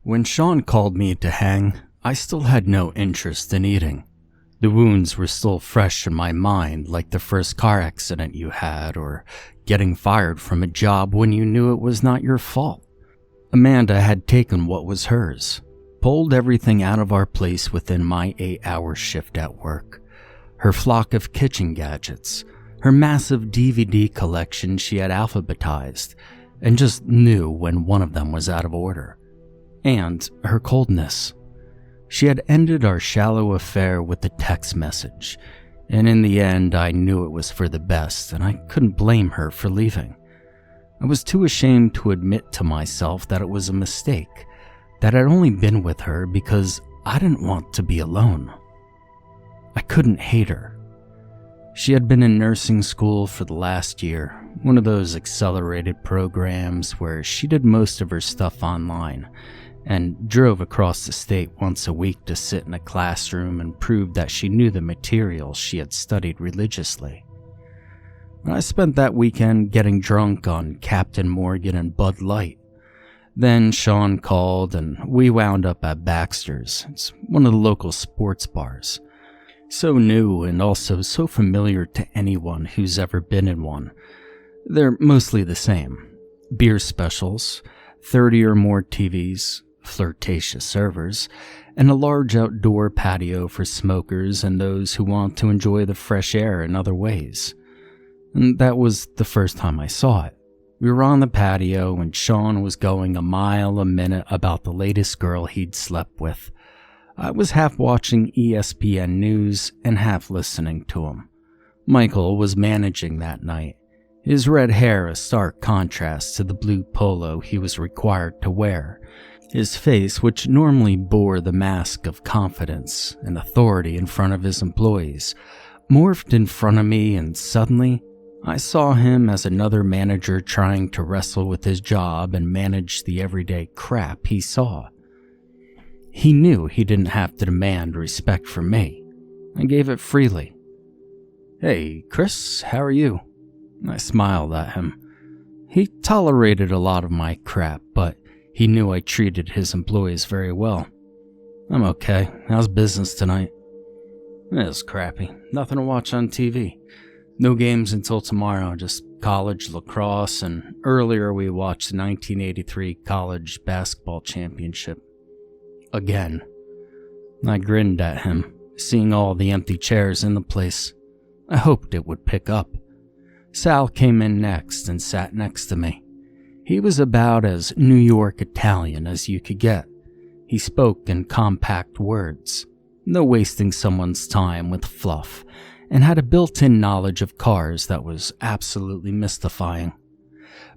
When Sean called me to hang, I still had no interest in eating. The wounds were still fresh in my mind, like the first car accident you had, or getting fired from a job when you knew it was not your fault. Amanda had taken what was hers, pulled everything out of our place within my 8-hour shift at work. Her flock of kitchen gadgets, her massive DVD collection she had alphabetized, and just knew when one of them was out of order. And her coldness. She had ended our shallow affair with a text message, and in the end I knew it was for the best, and I couldn't blame her for leaving. I was too ashamed to admit to myself that it was a mistake, that I'd only been with her because I didn't want to be alone. I couldn't hate her. She had been in nursing school for the last year, one of those accelerated programs where she did most of her stuff online, and drove across the state once a week to sit in a classroom and prove that she knew the material she had studied religiously. I spent that weekend getting drunk on Captain Morgan and Bud Light. Then Sean called and we wound up at Baxter's. It's one of the local sports bars. So new and also so familiar to anyone who's ever been in one. They're mostly the same. Beer specials, 30 or more TVs, flirtatious servers, and a large outdoor patio for smokers and those who want to enjoy the fresh air in other ways. And that was the first time I saw it. We were on the patio and Sean was going a mile a minute about the latest girl he'd slept with. I was half watching ESPN News and half listening to him. Michael was managing that night, his red hair a stark contrast to the blue polo he was required to wear. His face, which normally bore the mask of confidence and authority in front of his employees, morphed in front of me, and suddenly I saw him as another manager trying to wrestle with his job and manage the everyday crap he saw. He knew he didn't have to demand respect from me. I gave it freely. "Hey, Chris, how are you?" I smiled at him. He tolerated a lot of my crap, but he knew I treated his employees very well. "I'm okay. How's business tonight?" "It's crappy. Nothing to watch on TV. No games until tomorrow, just college lacrosse, and earlier we watched the 1983 college basketball championship. Again." I grinned at him, seeing all the empty chairs in the place. I hoped it would pick up. Sal came in next and sat next to me. He was about as New York Italian as you could get. He spoke in compact words, no wasting someone's time with fluff, and had a built-in knowledge of cars that was absolutely mystifying.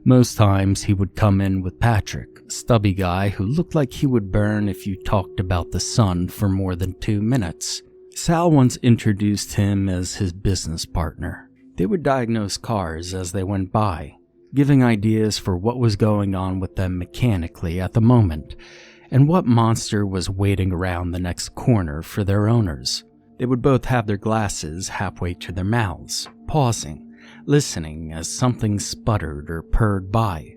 Most times he would come in with Patrick, a stubby guy who looked like he would burn if you talked about the sun for more than 2 minutes. Sal once introduced him as his business partner. They would diagnose cars as they went by, giving ideas for what was going on with them mechanically at the moment, and what monster was waiting around the next corner for their owners. They would both have their glasses halfway to their mouths, pausing, listening as something sputtered or purred by.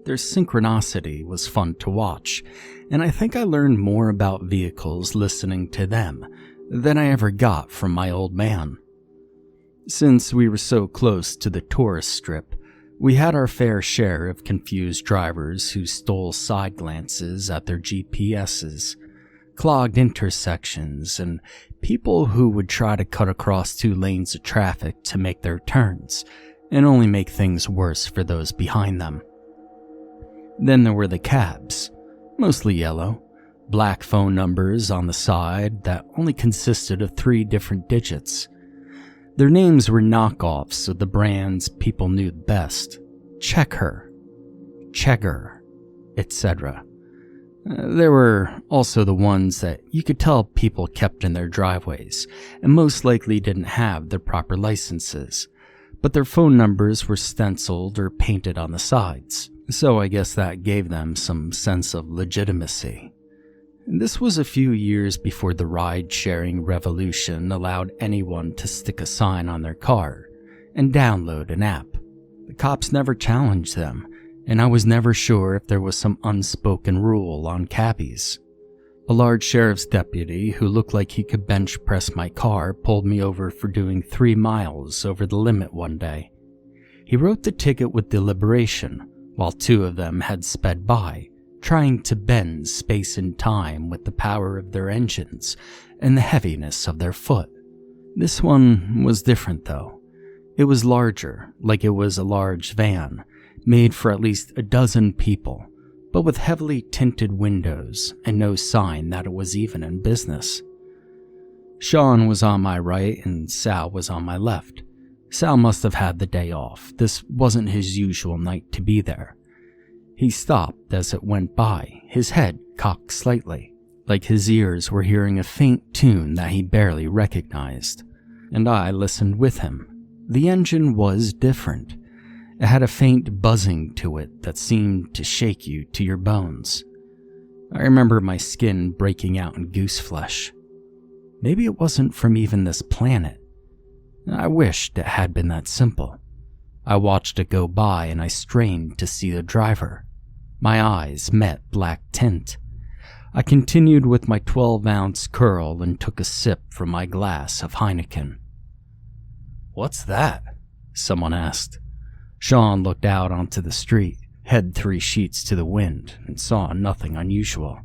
Their synchronicity was fun to watch, and I think I learned more about vehicles listening to them than I ever got from my old man. Since we were so close to the tourist strip, we had our fair share of confused drivers who stole side glances at their GPSs, clogged intersections, and people who would try to cut across 2 lanes of traffic to make their turns, and only make things worse for those behind them. Then there were the cabs, mostly yellow, black phone numbers on the side that only consisted of 3 different digits. Their names were knockoffs of the brands people knew best: Checker, Chegger, etc. There were also the ones that you could tell people kept in their driveways and most likely didn't have their proper licenses, but their phone numbers were stenciled or painted on the sides, so I guess that gave them some sense of legitimacy. This was a few years before the ride-sharing revolution allowed anyone to stick a sign on their car and download an app. The cops never challenged them, and I was never sure if there was some unspoken rule on cabbies. A large sheriff's deputy who looked like he could bench press my car pulled me over for doing 3 miles over the limit one day. He wrote the ticket with deliberation, while 2 of them had sped by, trying to bend space and time with the power of their engines and the heaviness of their foot. This one was different though. It was larger, like it was a large van, made for at least 12 people, but with heavily tinted windows and no sign that it was even in business. Sean was on my right and Sal was on my left. Sal must have had the day off. This wasn't his usual night to be there. He stopped as it went by, his head cocked slightly, like his ears were hearing a faint tune that he barely recognized, and I listened with him. The engine was different. It had a faint buzzing to it that seemed to shake you to your bones. I remember my skin breaking out in goose flesh. Maybe it wasn't from even this planet. I wished it had been that simple. I watched it go by and I strained to see the driver. My eyes met black tint. I continued with my 12-ounce curl and took a sip from my glass of Heineken. "What's that?" someone asked. Sean looked out onto the street, head 3 sheets to the wind, and saw nothing unusual.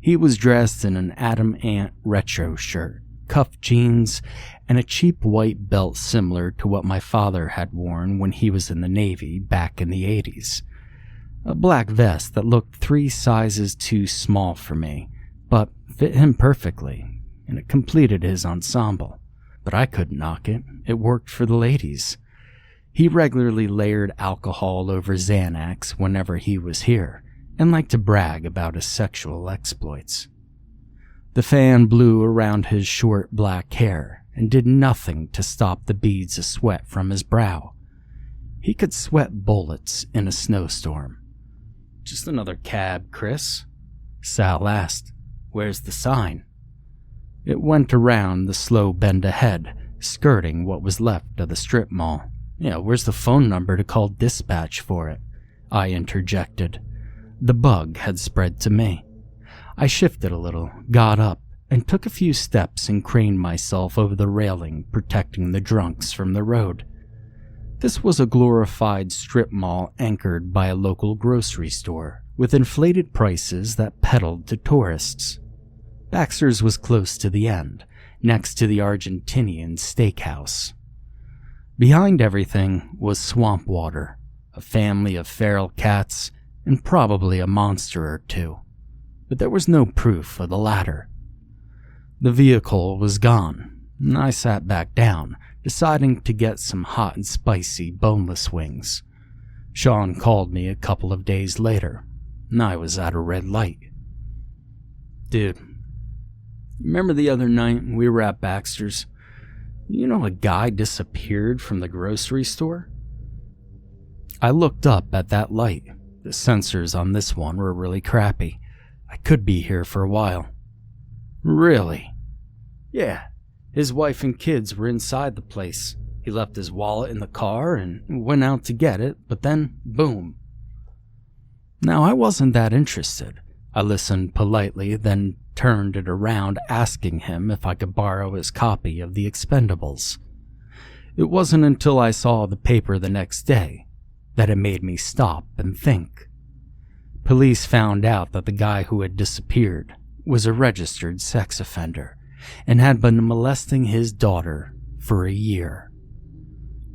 He was dressed in an Adam Ant retro shirt, cuffed jeans, and a cheap white belt similar to what my father had worn when he was in the Navy back in the 80s. A black vest that looked 3 sizes too small for me, but fit him perfectly, and it completed his ensemble. But I couldn't knock it. It worked for the ladies. He regularly layered alcohol over Xanax whenever he was here, and liked to brag about his sexual exploits. The fan blew around his short black hair and did nothing to stop the beads of sweat from his brow. He could sweat bullets in a snowstorm. "Just another cab, Chris?" Sal asked. "Where's the sign?" It went around the slow bend ahead, skirting what was left of the strip mall. "Yeah, where's the phone number to call dispatch for it?" I interjected. The bug had spread to me. I shifted a little, got up, and took a few steps and craned myself over the railing protecting the drunks from the road. This was a glorified strip mall anchored by a local grocery store, with inflated prices that peddled to tourists. Baxter's was close to the end, next to the Argentinian steakhouse. Behind everything was swamp water, a family of feral cats, and probably a monster or 2. But there was no proof of the latter. The vehicle was gone, and I sat back down, deciding to get some hot and spicy boneless wings. Sean called me a couple of days later, and I was at a red light. "Dude, remember the other night we were at Baxter's? You know a guy disappeared from the grocery store?" I looked up at that light. The sensors on this one were really crappy. I could be here for a while. "Really?" "Yeah. His wife and kids were inside the place. He left his wallet in the car and went out to get it, but then, boom." Now, I wasn't that interested. I listened politely, then turned it around asking him if I could borrow his copy of The Expendables. It wasn't until I saw the paper the next day that it made me stop and think. Police found out that the guy who had disappeared was a registered sex offender and had been molesting his daughter for a year.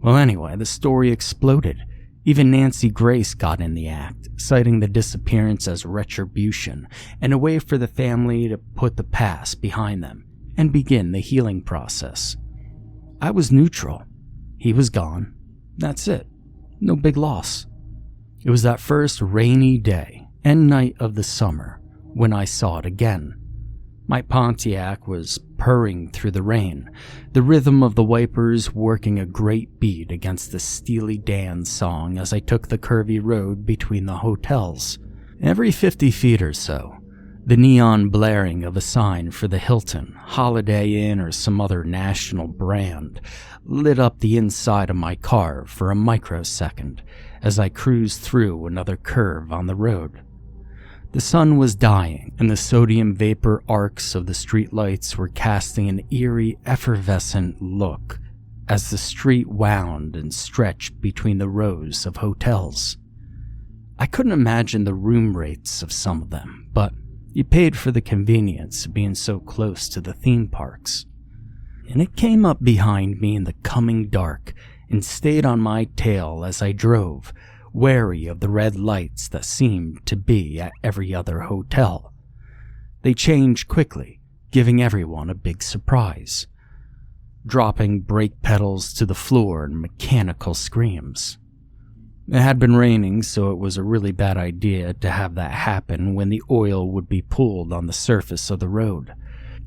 Well, anyway, the story exploded. Even Nancy Grace got in the act, citing the disappearance as retribution and a way for the family to put the past behind them and begin the healing process. I was neutral. He was gone. That's it. No big loss. It was that first rainy day and night of the summer when I saw it again. My Pontiac was purring through the rain, the rhythm of the wipers working a great beat against the Steely Dan song as I took the curvy road between the hotels. Every 50 feet or so, The neon blaring of a sign for the Hilton, Holiday Inn, or some other national brand lit up the inside of my car for a microsecond as I cruised through another curve on the road. The sun was dying, and the sodium vapor arcs of the streetlights were casting an eerie, effervescent look as the street wound and stretched between the rows of hotels. I couldn't imagine the room rates of some of them, but you paid for the convenience of being so close to the theme parks. And it came up behind me in the coming dark and stayed on my tail as I drove, wary of the red lights that seemed to be at every other hotel. They changed quickly, giving everyone a big surprise, dropping brake pedals to the floor in mechanical screams. It had been raining, so it was a really bad idea to have that happen when the oil would be pooled on the surface of the road.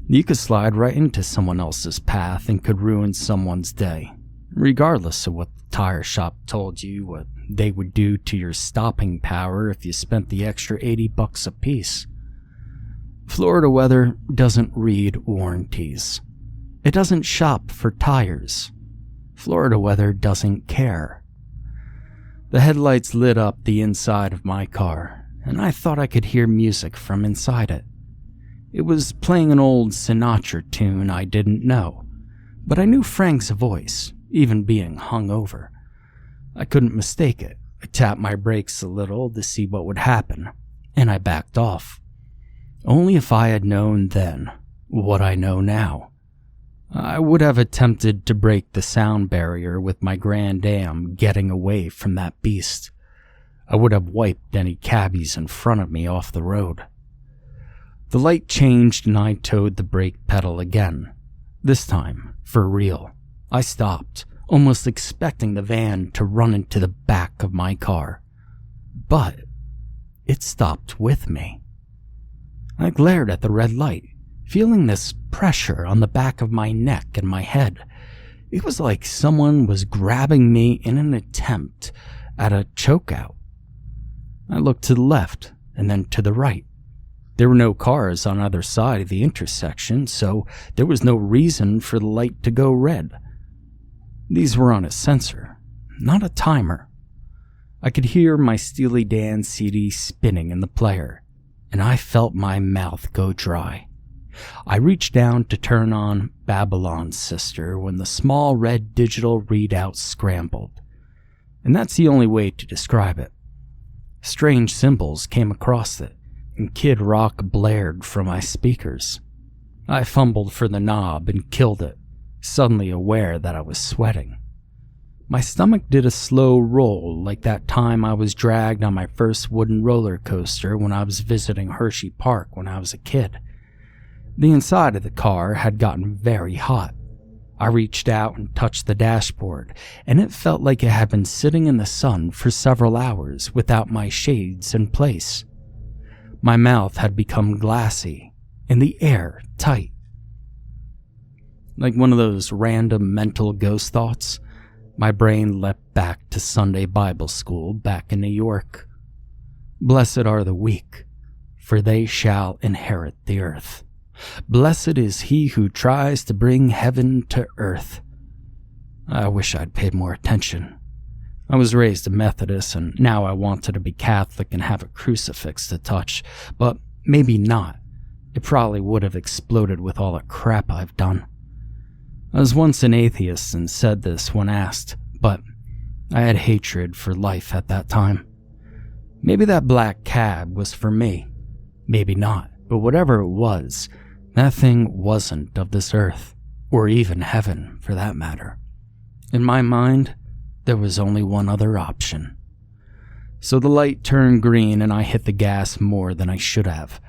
You could slide right into someone else's path and could ruin someone's day, regardless of what the tire shop told you what they would do to your stopping power if you spent the extra $80 a piece. Florida weather doesn't read warranties. It doesn't shop for tires. Florida weather doesn't care. The headlights lit up the inside of my car, and I thought I could hear music from inside it. It was playing an old Sinatra tune I didn't know, but I knew Frank's voice, even being hungover. I couldn't mistake it. I tapped my brakes a little to see what would happen, and I backed off. Only if I had known then what I know now. I would have attempted to break the sound barrier with my Grand Am getting away from that beast. I would have wiped any cabbies in front of me off the road. The light changed and I toed the brake pedal again. This time, for real. I stopped, almost expecting the van to run into the back of my car. But it stopped with me. I glared at the red light, feeling this pressure on the back of my neck and my head. It was like someone was grabbing me in an attempt at a chokeout. I looked to the left and then to the right. There were no cars on either side of the intersection, so there was no reason for the light to go red. These were on a sensor, not a timer. I could hear my Steely Dan CD spinning in the player, and I felt my mouth go dry. I reached down to turn on Babylon's Sister when the small red digital readout scrambled, and that's the only way to describe it. Strange symbols came across it, and Kid Rock blared from my speakers. I fumbled for the knob and killed it, suddenly aware that I was sweating. My stomach did a slow roll like that time I was dragged on my first wooden roller coaster when I was visiting Hershey Park when I was a kid. The inside of the car had gotten very hot. I reached out and touched the dashboard, and it felt like it had been sitting in the sun for several hours without my shades in place. My mouth had become glassy, and the air tight. Like one of those random mental ghost thoughts, my brain leapt back to Sunday Bible school back in New York. Blessed are the weak, for they shall inherit the earth. Blessed is he who tries to bring heaven to earth. I wish I'd paid more attention. I was raised a Methodist, and now I wanted to be Catholic and have a crucifix to touch, but maybe not. It probably would have exploded with all the crap I've done. I was once an atheist and said this when asked, but I had hatred for life at that time. Maybe that black cab was for me. Maybe not, but whatever it was, that thing wasn't of this earth, or even heaven for that matter. In my mind, there was only one other option. So the light turned green and I hit the gas more than I should have.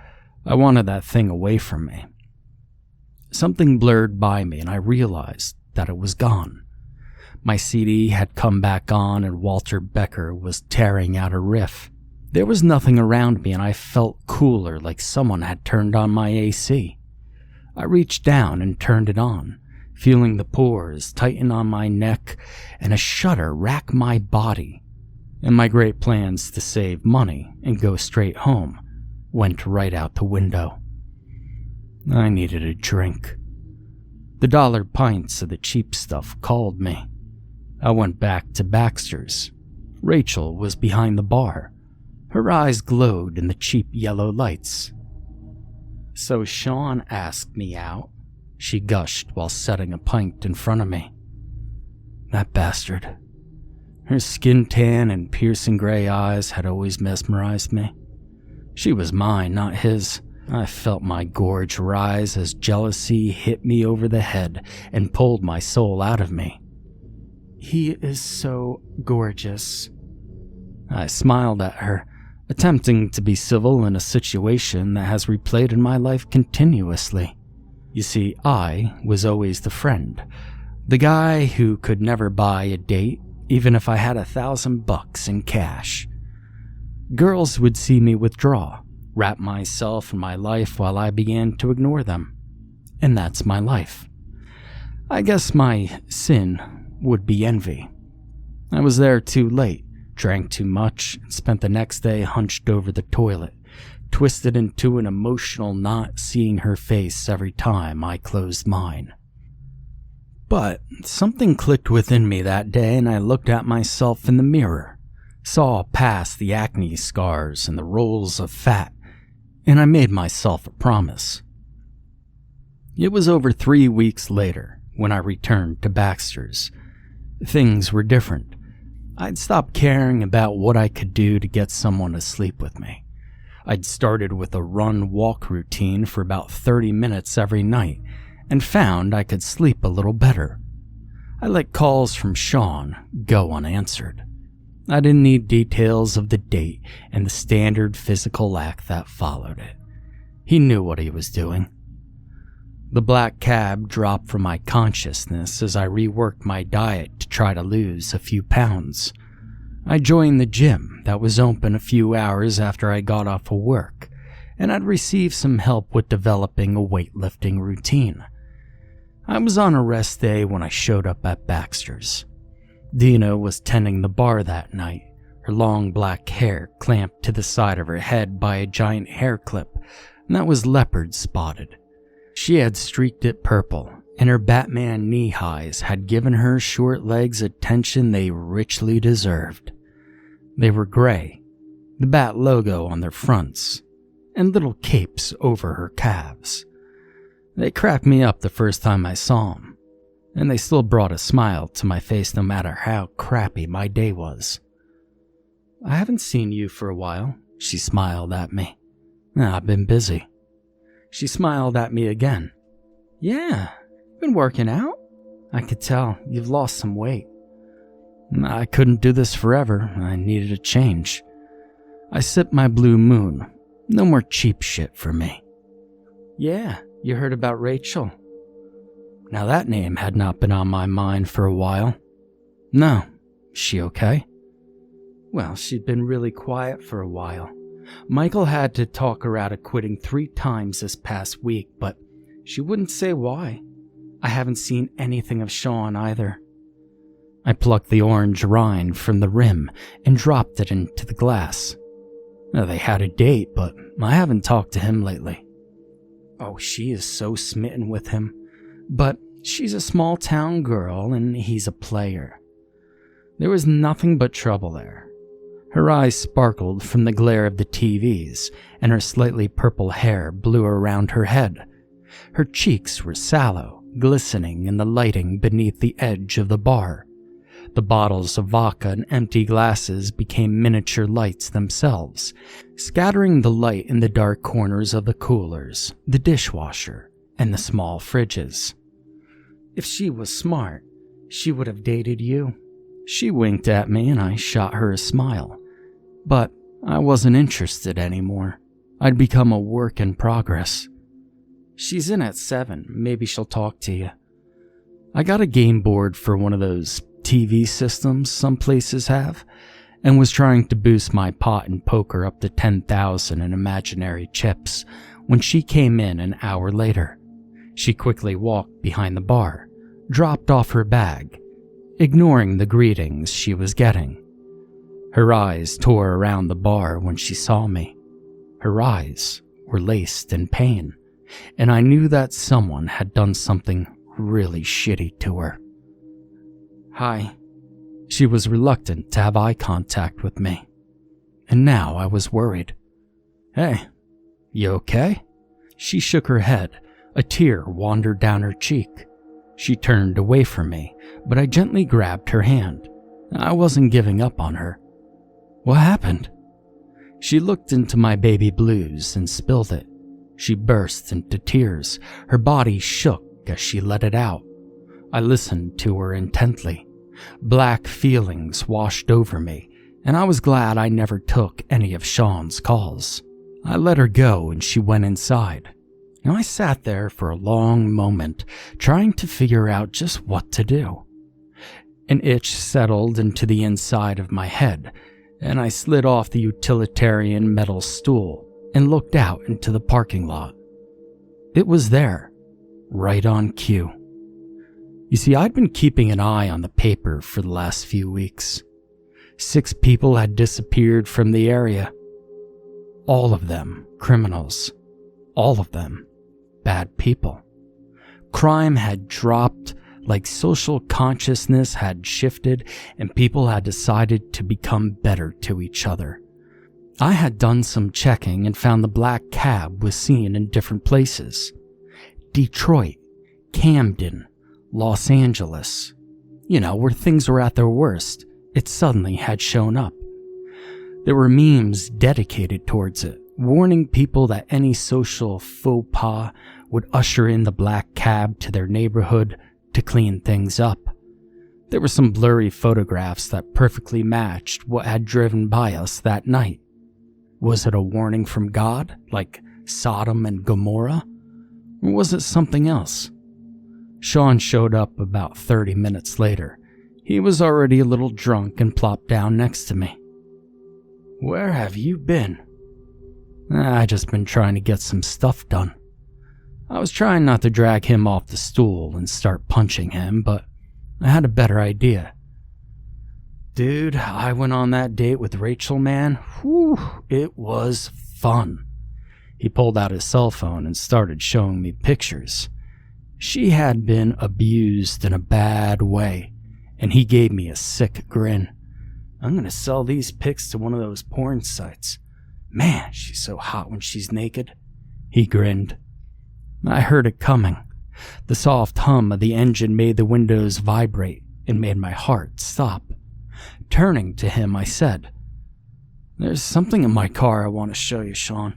I wanted that thing away from me. Something blurred by me and I realized that it was gone. My CD had come back on and Walter Becker was tearing out a riff. There was nothing around me and I felt cooler, like someone had turned on my AC. I reached down and turned it on, feeling the pores tighten on my neck and a shudder rack my body. In my great plans to save money and go straight home, went right out the window. I needed a drink. The dollar pints of the cheap stuff called me. I went back to Baxter's. Rachel was behind the bar. Her eyes glowed in the cheap yellow lights. "So Sean asked me out," she gushed while setting a pint in front of me. That bastard. Her skin tan and piercing gray eyes had always mesmerized me. She was mine, not his. I felt my gorge rise as jealousy hit me over the head and pulled my soul out of me. "He is so gorgeous." I smiled at her, attempting to be civil in a situation that has replayed in my life continuously. You see, I was always the friend, the guy who could never buy a date even if I had $1,000 in cash. Girls would see me withdraw, wrap myself in my life while I began to ignore them. And that's my life. I guess my sin would be envy. I was there too late, drank too much, and spent the next day hunched over the toilet, twisted into an emotional knot seeing her face every time I closed mine. But something clicked within me that day and I looked at myself in the mirror, saw past the acne scars and the rolls of fat, and I made myself a promise. It was over 3 weeks later when I returned to Baxter's. Things were different. I'd stopped caring about what I could do to get someone to sleep with me. I'd started with a run-walk routine for about 30 minutes every night and found I could sleep a little better. I let calls from Sean go unanswered. I didn't need details of the date and the standard physical act that followed it. He knew what he was doing. The black cab dropped from my consciousness as I reworked my diet to try to lose a few pounds. I joined the gym that was open a few hours after I got off of work, and I'd received some help with developing a weightlifting routine. I was on a rest day when I showed up at Baxter's. Dina was tending the bar that night, her long black hair clamped to the side of her head by a giant hair clip that was leopard spotted. She had streaked it purple, and her Batman knee-highs had given her short legs attention they richly deserved. They were gray, the bat logo on their fronts, and little capes over her calves. They cracked me up the first time I saw them, and they still brought a smile to my face no matter how crappy my day was. "I haven't seen you for a while," she smiled at me. "I've been busy." She smiled at me again. "Yeah, been working out? I could tell you've lost some weight." "I couldn't do this forever. I needed a change." I sipped my Blue Moon. No more cheap shit for me. "Yeah, you heard about Rachel?" Now that name had not been on my mind for a while. "No. She okay?" "Well, she'd been really quiet for a while. Michael had to talk her out of quitting 3 times this past week, but she wouldn't say why. I haven't seen anything of Sean either." I plucked the orange rind from the rim and dropped it into the glass. They had a date, but I haven't talked to him lately. "Oh, she is so smitten with him. But she's a small town girl and he's a player." There was nothing but trouble there. Her eyes sparkled from the glare of the TVs, and her slightly purple hair blew around her head. Her cheeks were sallow, glistening in the lighting beneath the edge of the bar. The bottles of vodka and empty glasses became miniature lights themselves, scattering the light in the dark corners of the coolers, the dishwasher, and the small fridges. "If she was smart, she would have dated you." She winked at me and I shot her a smile. But I wasn't interested anymore. I'd become a work in progress. "She's in at 7. Maybe she'll talk to you." I got a game board for one of those TV systems some places have, and was trying to boost my pot and poker up to 10,000 in imaginary chips when she came in an hour later. She quickly walked behind the bar, dropped off her bag, ignoring the greetings she was getting. Her eyes tore around the bar when she saw me. Her eyes were laced in pain, and I knew that someone had done something really shitty to her. "Hi." She was reluctant to have eye contact with me, and now I was worried. "Hey, you okay?" She shook her head. A tear wandered down her cheek. She turned away from me, but I gently grabbed her hand. I wasn't giving up on her. "What happened?" She looked into my baby blues and spilled it. She burst into tears. Her body shook as she let it out. I listened to her intently. Black feelings washed over me, and I was glad I never took any of Sean's calls. I let her go and she went inside. Now I sat there for a long moment, trying to figure out just what to do. An itch settled into the inside of my head, and I slid off the utilitarian metal stool and looked out into the parking lot. It was there, right on cue. You see, I'd been keeping an eye on the paper for the last few weeks. 6 people had disappeared from the area. All of them criminals. All of them bad people. Crime had dropped, like social consciousness had shifted, and people had decided to become better to each other. I had done some checking and found the black cab was seen in different places. Detroit, Camden, Los Angeles. You know, where things were at their worst, it suddenly had shown up. There were memes dedicated towards it, warning people that any social faux pas would usher in the black cab to their neighborhood to clean things up. There were some blurry photographs that perfectly matched what had driven by us that night. Was it a warning from God, like Sodom and Gomorrah? Or was it something else? Sean showed up about 30 minutes later. He was already a little drunk and plopped down next to me. "Where have you been?" "I just been trying to get some stuff done." I was trying not to drag him off the stool and start punching him, but I had a better idea. "Dude, I went on that date with Rachel, man. Whew, it was fun." He pulled out his cell phone and started showing me pictures. She had been abused in a bad way, and he gave me a sick grin. "I'm gonna sell these pics to one of those porn sites. Man, she's so hot when she's naked." He grinned. I heard it coming. The soft hum of the engine made the windows vibrate and made my heart stop. Turning to him, I said, "There's something in my car I want to show you, Sean."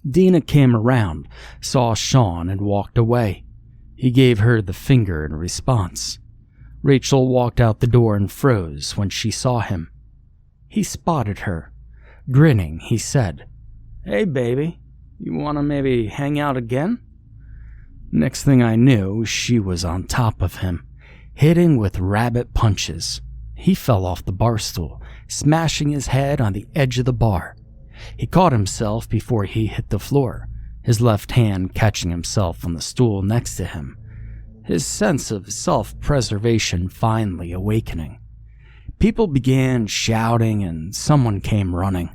Dina came around, saw Sean, and walked away. He gave her the finger in response. Rachel walked out the door and froze when she saw him. He spotted her. Grinning, he said, "Hey, baby, you want to maybe hang out again?" Next thing I knew, she was on top of him, hitting with rabbit punches. He fell off the bar stool, smashing his head on the edge of the bar. He caught himself before he hit the floor, his left hand catching himself on the stool next to him, his sense of self-preservation finally awakening. People began shouting and someone came running.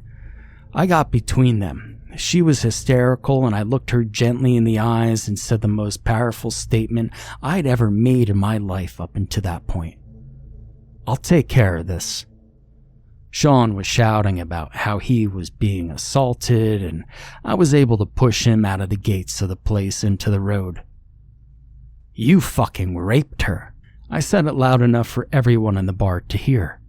I got between them. She was hysterical, and I looked her gently in the eyes and said the most powerful statement I'd ever made in my life up until that point. "I'll take care of this." Sean was shouting about how he was being assaulted, and I was able to push him out of the gates of the place into the road. "You fucking raped her." I said it loud enough for everyone in the bar to hear.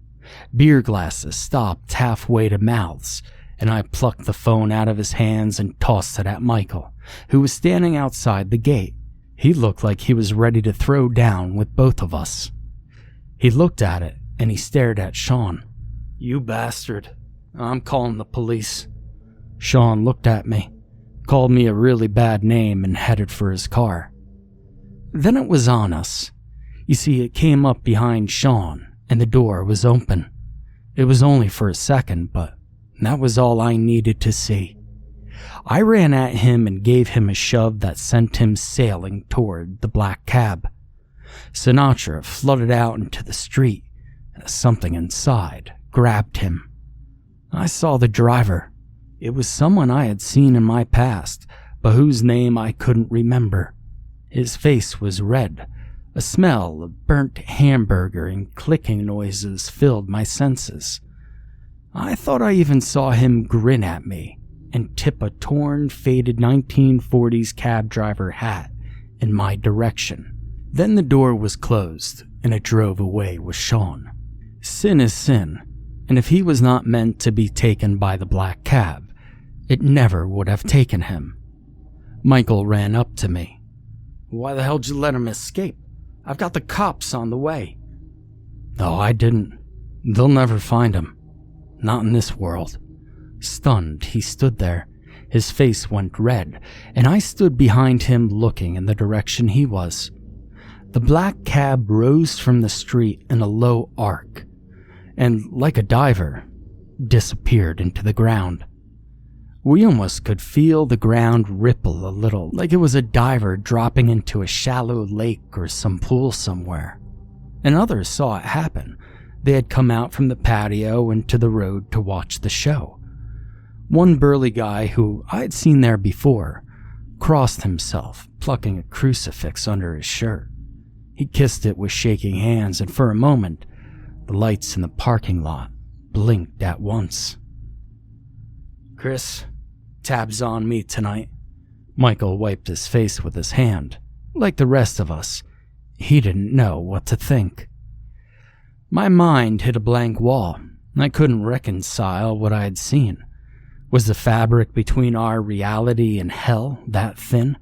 Beer glasses stopped halfway to mouths, and I plucked the phone out of his hands and tossed it at Michael, who was standing outside the gate. He looked like he was ready to throw down with both of us. He looked at it, and he stared at Sean. "You bastard. I'm calling the police." Sean looked at me, called me a really bad name, and headed for his car. Then it was on us. You see, it came up behind Sean, and the door was open. It was only for a second, but that was all I needed to see. I ran at him and gave him a shove that sent him sailing toward the black cab. Sinatra flooded out into the street as something inside grabbed him. I saw the driver. It was someone I had seen in my past, but whose name I couldn't remember. His face was red. A smell of burnt hamburger and clicking noises filled my senses. I thought I even saw him grin at me and tip a torn, faded 1940s cab driver hat in my direction. Then the door was closed, and it drove away with Sean. Sin is sin, and if he was not meant to be taken by the black cab, it never would have taken him. Michael ran up to me. "Why the hell did you let him escape? I've got the cops on the way." "No, I didn't. They'll never find him. Not in this world." Stunned, he stood there. His face went red, and I stood behind him looking in the direction he was. The black cab rose from the street in a low arc, and, like a diver, disappeared into the ground. We almost could feel the ground ripple a little, like it was a diver dropping into a shallow lake or some pool somewhere. And others saw it happen. They had come out from the patio into the road to watch the show. One burly guy who I had seen there before crossed himself, plucking a crucifix under his shirt. He kissed it with shaking hands, and for a moment, the lights in the parking lot blinked at once. "Chris, tab's on me tonight." Michael wiped his face with his hand. Like the rest of us, he didn't know what to think. My mind hit a blank wall. I couldn't reconcile what I had seen. Was the fabric between our reality and hell that thin?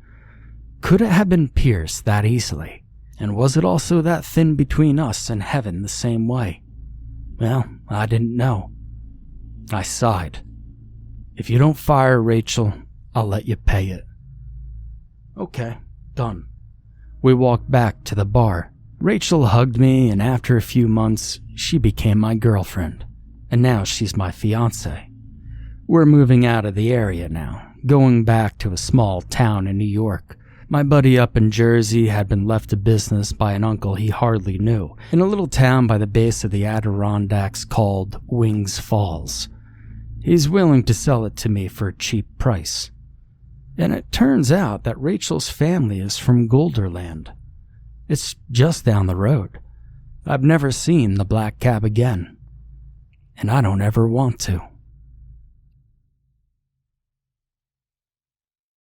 Could it have been pierced that easily? And was it also that thin between us and heaven the same way? Well, I didn't know. I sighed. "If you don't fire Rachel, I'll let you pay it." "Okay, done." We walked back to the bar. Rachel hugged me, and after a few months, she became my girlfriend. And now she's my fiancée. We're moving out of the area now, going back to a small town in New York. My buddy up in Jersey had been left to business by an uncle he hardly knew, in a little town by the base of the Adirondacks called Wings Falls. He's willing to sell it to me for a cheap price. And it turns out that Rachel's family is from Golderland. It's just down the road. I've never seen the black cab again. And I don't ever want to.